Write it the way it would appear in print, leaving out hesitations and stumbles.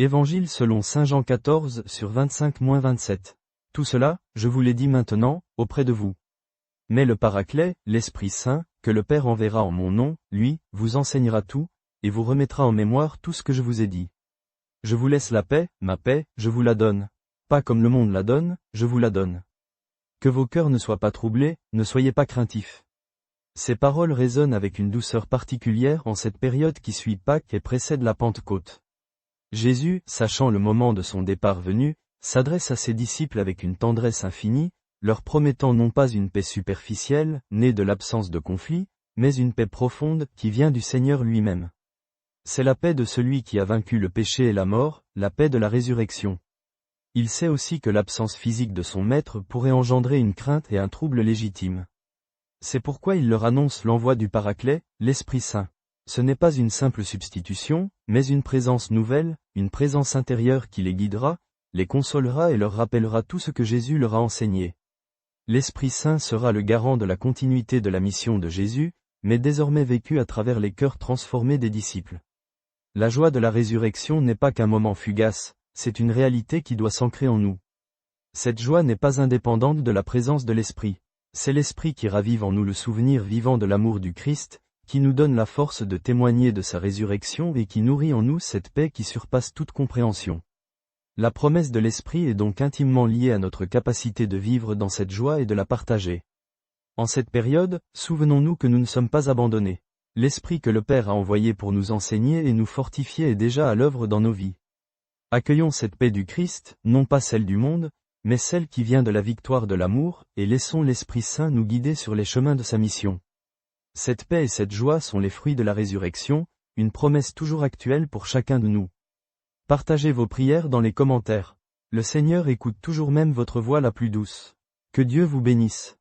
Évangile selon saint Jean 14 sur 25-27. Tout cela, je vous l'ai dit maintenant, auprès de vous. Mais le Paraclet, l'Esprit Saint, que le Père enverra en mon nom, lui, vous enseignera tout, et vous remettra en mémoire tout ce que je vous ai dit. Je vous laisse la paix, ma paix, je vous la donne. Pas comme le monde la donne, je vous la donne. Que vos cœurs ne soient pas troublés, ne soyez pas craintifs. Ces paroles résonnent avec une douceur particulière en cette période qui suit Pâques et précède la Pentecôte. Jésus, sachant le moment de son départ venu, s'adresse à ses disciples avec une tendresse infinie, leur promettant non pas une paix superficielle, née de l'absence de conflit, mais une paix profonde, qui vient du Seigneur lui-même. C'est la paix de celui qui a vaincu le péché et la mort, la paix de la résurrection. Il sait aussi que l'absence physique de son maître pourrait engendrer une crainte et un trouble légitime. C'est pourquoi il leur annonce l'envoi du Paraclet, l'Esprit Saint. Ce n'est pas une simple substitution, mais une présence nouvelle, une présence intérieure qui les guidera, les consolera et leur rappellera tout ce que Jésus leur a enseigné. L'Esprit Saint sera le garant de la continuité de la mission de Jésus, mais désormais vécue à travers les cœurs transformés des disciples. La joie de la résurrection n'est pas qu'un moment fugace, c'est une réalité qui doit s'ancrer en nous. Cette joie n'est pas indépendante de la présence de l'Esprit. C'est l'Esprit qui ravive en nous le souvenir vivant de l'amour du Christ, qui nous donne la force de témoigner de sa résurrection et qui nourrit en nous cette paix qui surpasse toute compréhension. La promesse de l'Esprit est donc intimement liée à notre capacité de vivre dans cette joie et de la partager. En cette période, souvenons-nous que nous ne sommes pas abandonnés. L'Esprit que le Père a envoyé pour nous enseigner et nous fortifier est déjà à l'œuvre dans nos vies. Accueillons cette paix du Christ, non pas celle du monde, mais celle qui vient de la victoire de l'amour, et laissons l'Esprit Saint nous guider sur les chemins de sa mission. Cette paix et cette joie sont les fruits de la résurrection, une promesse toujours actuelle pour chacun de nous. Partagez vos prières dans les commentaires. Le Seigneur écoute toujours même votre voix la plus douce. Que Dieu vous bénisse.